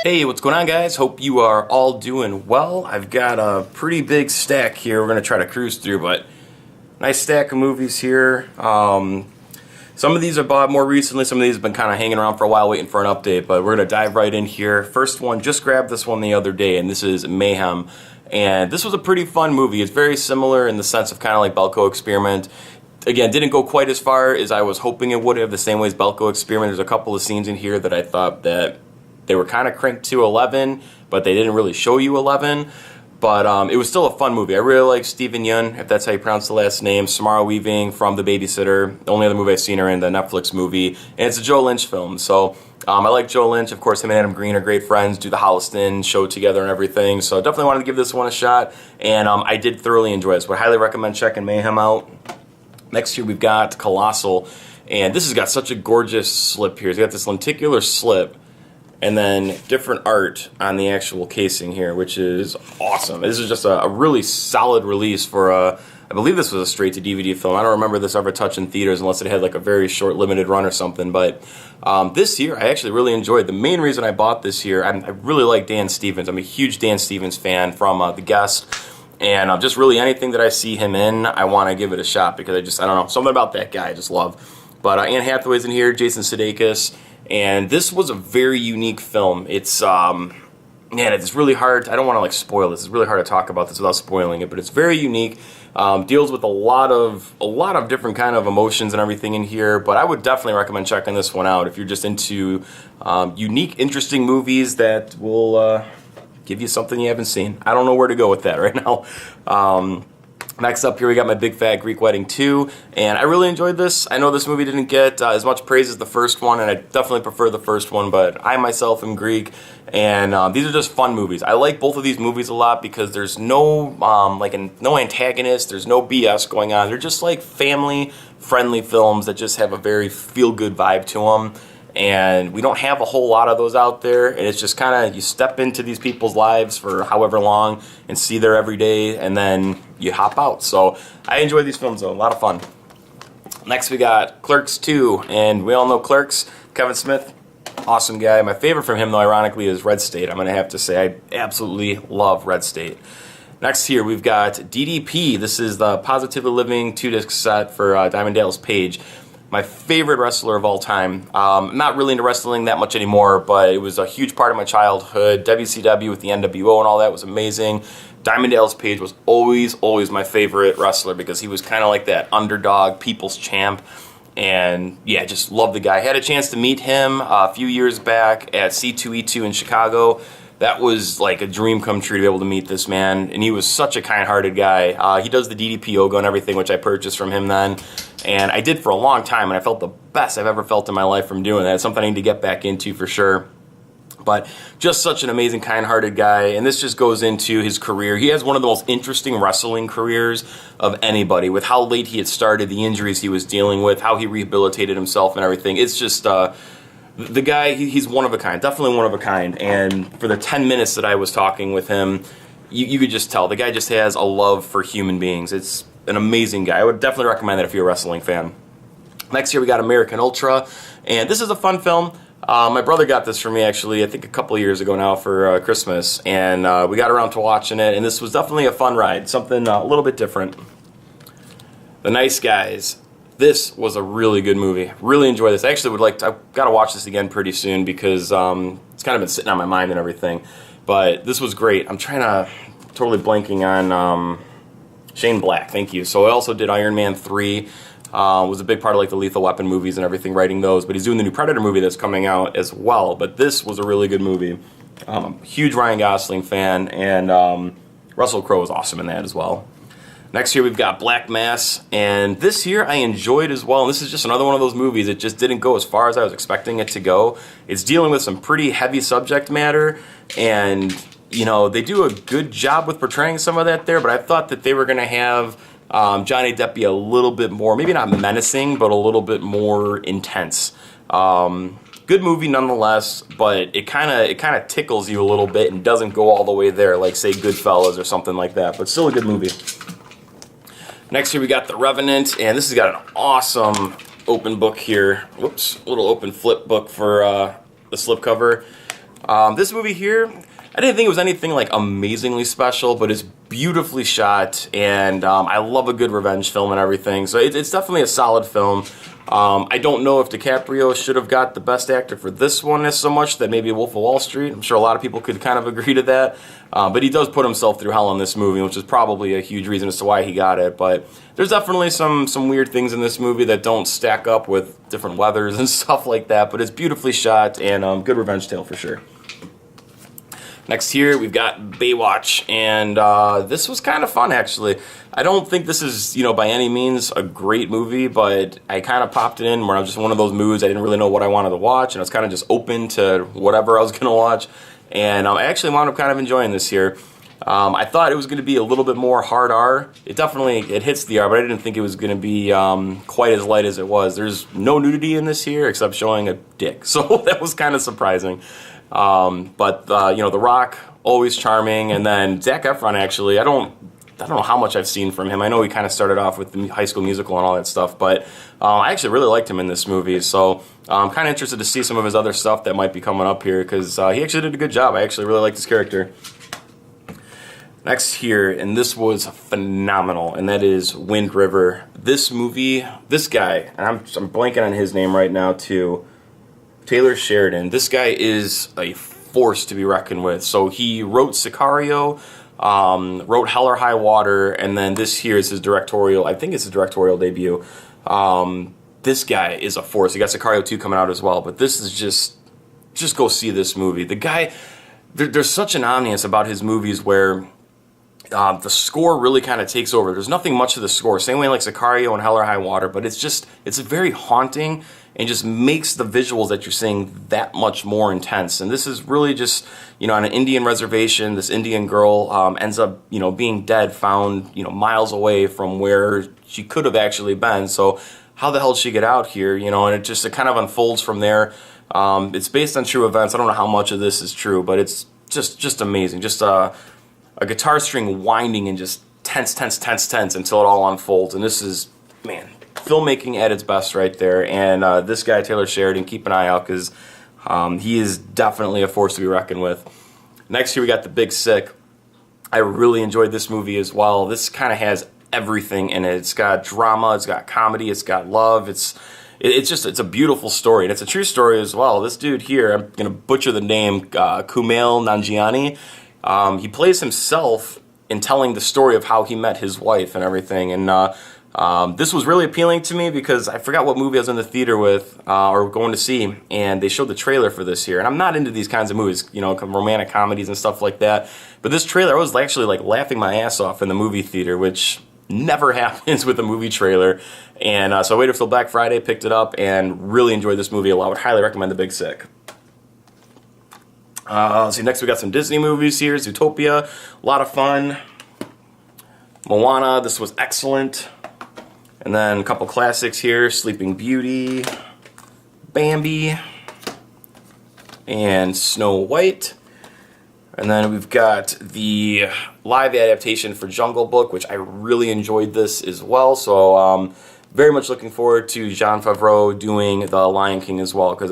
Hey, what's going on, guys? Hope you are all doing well. I've got a pretty big stack here we're going to try to cruise through, but nice stack of movies here. Some of these I bought more recently, some of these have been kind of hanging around for a while waiting for an update, but we're going to dive right in here. First one, just grabbed this one the other day, and this is Mayhem. And this was a pretty fun movie. It's very similar in the sense of kind of like Belko Experiment. Again, didn't go quite as far as I was hoping it would have, the same way as Belko Experiment. There's a couple of scenes in here that I thought that they were kind of cranked to 11, but they didn't really show you 11. But it was still a fun movie. I really like Steven Yeun, if that's how you pronounce the last name. Samara Weaving from The Babysitter. The only other movie I've seen her in, the Netflix movie. And it's a Joe Lynch film. So I like Joe Lynch. Of course, him and Adam Green are great friends, do the Holliston show together and everything. So definitely wanted to give this one a shot. And I did thoroughly enjoy this. Would highly recommend checking Mayhem out. Next here we've got Colossal. And this has got such a gorgeous slip here. It's got this lenticular slip. And then different art on the actual casing here, which is awesome. This is just a really solid release for I believe this was a straight-to-DVD film. I don't remember this ever touching theaters unless it had like a very short limited run or something. But this here, I actually really enjoyed. The main reason I bought this here, I really like Dan Stevens. I'm a huge Dan Stevens fan from The Guest. And just really anything that I see him in, I want to give it a shot because I don't know, something about that guy I just love. But Anne Hathaway's in here, Jason Sudeikis. And this was a very unique film. It's, man, it's really hard. I don't want to like spoil this. It's really hard to talk about this without spoiling it, but it's very unique. Deals with a lot of different kind of emotions and everything in here. But I would definitely recommend checking this one out if you're just into unique, interesting movies that will give you something you haven't seen. I don't know where to go with that right now. Next up here we got My Big Fat Greek Wedding 2, and I really enjoyed this. I know this movie didn't get as much praise as the first one, and I definitely prefer the first one, but I myself am Greek, and these are just fun movies. I like both of these movies a lot because there's no no antagonist, there's no BS going on. They're just like family-friendly films that just have a very feel-good vibe to them. And we don't have a whole lot of those out there, and it's just kind of, you step into these people's lives for however long and see their every day, and then you hop out. So I enjoy these films though, a lot of fun. Next we got Clerks 2, and we all know Clerks, Kevin Smith, awesome guy. My favorite from him though, ironically, is Red State. I'm going to have to say I absolutely love Red State. Next here we've got DDP. This is the Positively Living 2-disc set for Diamond Dallas Page. My favorite wrestler of all time. I'm not really into wrestling that much anymore, but it was a huge part of my childhood. WCW with the NWO and all that was amazing. Diamond Dallas Page was always my favorite wrestler because he was kind of like that underdog, people's champ. And yeah, just love the guy. I had a chance to meet him a few years back at C2E2 in Chicago. That was like a dream come true to be able to meet this man, and he was such a kind-hearted guy. He does the DDP yoga and everything, which I purchased from him then, and I did for a long time, and I felt the best I've ever felt in my life from doing that. It's something I need to get back into for sure. But just such an amazing, kind-hearted guy, and this just goes into his career. He has one of the most interesting wrestling careers of anybody, with how late he had started, the injuries he was dealing with, how he rehabilitated himself and everything. It's just... the guy, he's one of a kind, definitely one of a kind, and for the 10 minutes that I was talking with him, you could just tell, the guy just has a love for human beings. It's an amazing guy. I would definitely recommend that if you're a wrestling fan. Next here we got American Ultra, and this is a fun film. My brother got this for me actually, I think a couple of years ago now for Christmas, and we got around to watching it, and this was definitely a fun ride, something a little bit different. The Nice Guys. This was a really good movie. Really enjoyed this. I actually would like to, I've got to watch this again pretty soon because it's kind of been sitting on my mind and everything. But this was great. I'm totally blanking on Shane Black, thank you. So I also did Iron Man 3, was a big part of like the Lethal Weapon movies and everything, writing those. But he's doing the new Predator movie that's coming out as well. But this was a really good movie. Huge Ryan Gosling fan, and Russell Crowe was awesome in that as well. Next here we've got Black Mass, and this here I enjoyed as well, and this is just another one of those movies that just didn't go as far as I was expecting it to go. It's dealing with some pretty heavy subject matter, and, you know, they do a good job with portraying some of that there, but I thought that they were going to have Johnny Depp be a little bit more, maybe not menacing, but a little bit more intense. Good movie nonetheless, but it kind of tickles you a little bit and doesn't go all the way there, like, say, Goodfellas or something like that, but still a good movie. Next here we got The Revenant, and this has got an awesome open book here. Whoops, a little open flip book for the slipcover. This movie here, I didn't think it was anything like amazingly special, but it's beautifully shot, and I love a good revenge film and everything, so it's definitely a solid film. I don't know if DiCaprio should have got the best actor for this one as so much that maybe Wolf of Wall Street. I'm sure a lot of people could kind of agree to that, but he does put himself through hell in this movie, which is probably a huge reason as to why he got it. But there's definitely some weird things in this movie that don't stack up with different weathers and stuff like that, but it's beautifully shot and good revenge tale for sure. Next here, we've got Baywatch, and this was kind of fun, actually. I don't think this is, by any means a great movie, but I kind of popped it in where I was just one of those moods. I didn't really know what I wanted to watch, and I was kind of just open to whatever I was going to watch, and I actually wound up kind of enjoying this here. I thought it was going to be a little bit more hard R. It hits the R, but I didn't think it was going to be quite as light as it was. There's no nudity in this here except showing a dick, so that was kind of surprising. But The Rock, always charming, and then Zac Efron, actually, I don't know how much I've seen from him. I know he kind of started off with the High School Musical and all that stuff, but I actually really liked him in this movie, so I'm kind of interested to see some of his other stuff that might be coming up here, because he actually did a good job. I actually really liked his character. Next here, and this was phenomenal, and that is Wind River. This movie, this guy, and I'm blanking on his name right now too, Taylor Sheridan. This guy is a force to be reckoned with. So he wrote Sicario, wrote Hell or High Water, and then this here is his directorial, I think it's his directorial debut. This guy is a force. He got Sicario 2 coming out as well, but this is just go see this movie. The guy, there's such an omniscience about his movies where the score really kind of takes over. There's nothing much to the score, same way like Sicario and Hell or High Water, but it's very haunting and just makes the visuals that you're seeing that much more intense. And this is really just, on an Indian reservation, this Indian girl ends up, being dead, found, miles away from where she could have actually been. So how the hell did she get out here, and it kind of unfolds from there. It's based on true events. I don't know how much of this is true, but it's just amazing. Just a guitar string winding and just tense until it all unfolds. And this is, man, filmmaking at its best right there. And this guy, Taylor Sheridan, keep an eye out, because he is definitely a force to be reckoned with. Next here we got The Big Sick. I really enjoyed this movie as well. This kind of has everything in it. It's got drama, it's got comedy, it's got love, it's a beautiful story, and it's a true story as well. This dude here, I'm going to butcher the name, Kumail Nanjiani, he plays himself in telling the story of how he met his wife and everything, and this was really appealing to me because I forgot what movie I was in the theater with or going to see, and they showed the trailer for this here, and I'm not into these kinds of movies, romantic comedies and stuff like that, but this trailer, I was actually laughing my ass off in the movie theater, which never happens with a movie trailer. And so I waited till Black Friday, picked it up, and really enjoyed this movie a lot. I would highly recommend The Big Sick. Let's see, next we got some Disney movies here. Zootopia, a lot of fun. Moana, this was excellent. And then a couple classics here, Sleeping Beauty, Bambi, and Snow White. And then we've got the live adaptation for Jungle Book, which I really enjoyed this as well. So very much looking forward to Jon Favreau doing The Lion King as well, because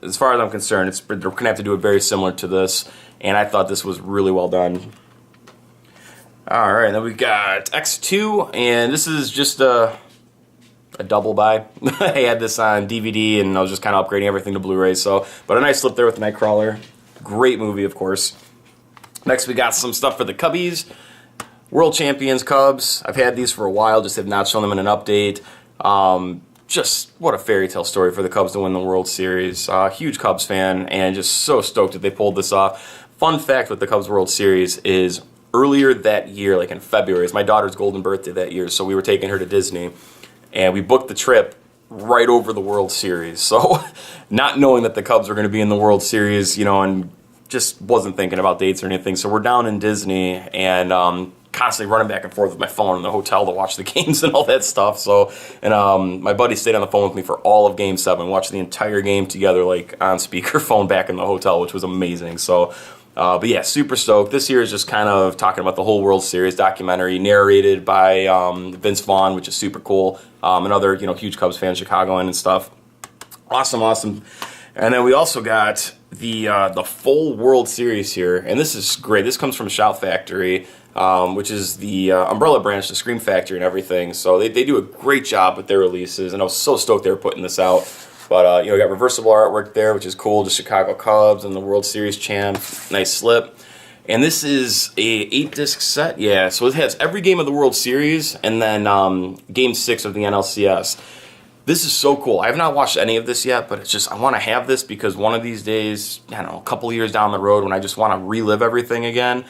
as far as I'm concerned, they're going to have to do it very similar to this, and I thought this was really well done. All right, then we've got X2, and this is just a double buy. I had this on DVD, and I was just kind of upgrading everything to Blu-ray. But a nice slip there with Nightcrawler. Great movie, of course. Next, we got some stuff for the Cubbies. World Champions Cubs. I've had these for a while, just have not shown them in an update. Just what a fairy tale story for the Cubs to win the World Series. Huge Cubs fan, and just so stoked that they pulled this off. Fun fact with the Cubs World Series is earlier that year, like in February, it's my daughter's golden birthday that year, so we were taking her to Disney, and we booked the trip right over the World Series. So not knowing that the Cubs were going to be in the World Series, and just wasn't thinking about dates or anything. So we're down in Disney and constantly running back and forth with my phone in the hotel to watch the games and all that stuff. My buddy stayed on the phone with me for all of Game 7, watched the entire game together, like on speakerphone back in the hotel, which was amazing. But yeah, super stoked. This year is just kind of talking about the whole World Series documentary, narrated by Vince Vaughn, which is super cool. Another huge Cubs fan, Chicagoan and stuff. Awesome. And then we also got the full World Series here, and this is great. This comes from Shout Factory, which is the umbrella branch, the Scream Factory and everything. So they do a great job with their releases, and I was so stoked they were putting this out. But, you know, we got reversible artwork there, which is cool. The Chicago Cubs and the World Series champ. Nice slip. And this is a 8-disc set. Yeah, so it has every game of the World Series and then Game 6 of the NLCS. This is so cool. I have not watched any of this yet, but it's just, I want to have this because one of these days, I don't know, a couple years down the road when I just want to relive everything again,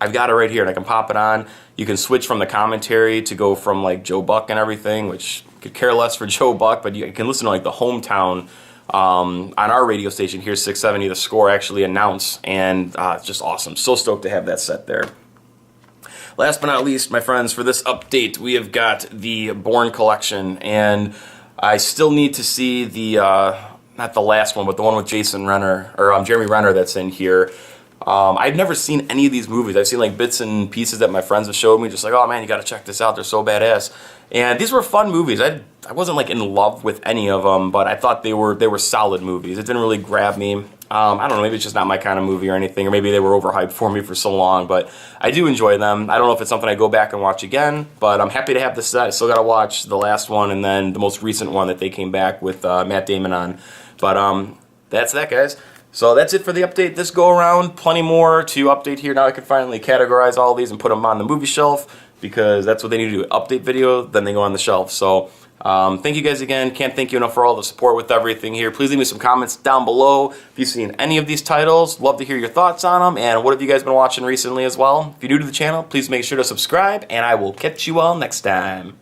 I've got it right here and I can pop it on. You can switch from the commentary to go from like Joe Buck and everything, which could care less for Joe Buck, but you can listen to like the hometown on our radio station here, 670, the score actually announce, and it's just awesome. So stoked to have that set there. Last but not least, my friends, for this update, we have got the Bourne Collection, and I still need to see the, not the last one, but the one with Jason Renner, or Jeremy Renner that's in here. I've never seen any of these movies. I've seen like bits and pieces that my friends have showed me, just like, oh man, you gotta check this out, they're so badass. And these were fun movies. I wasn't like in love with any of them, but I thought they were solid movies. It didn't really grab me. I don't know, maybe it's just not my kind of movie or anything, or maybe they were overhyped for me for so long, but I do enjoy them. I don't know if it's something I go back and watch again, but I'm happy to have this set. I still gotta watch the last one and then the most recent one that they came back with Matt Damon on. But that's that, guys. So that's it for the update this go around. Plenty more to update here. Now I can finally categorize all these and put them on the movie shelf, because that's what they need to do, update video, then they go on the shelf. So thank you guys again. Can't thank you enough for all the support with everything here. Please leave me some comments down below if you've seen any of these titles. Love to hear your thoughts on them, and what have you guys been watching recently as well. If you're new to the channel, please make sure to subscribe, and I will catch you all next time.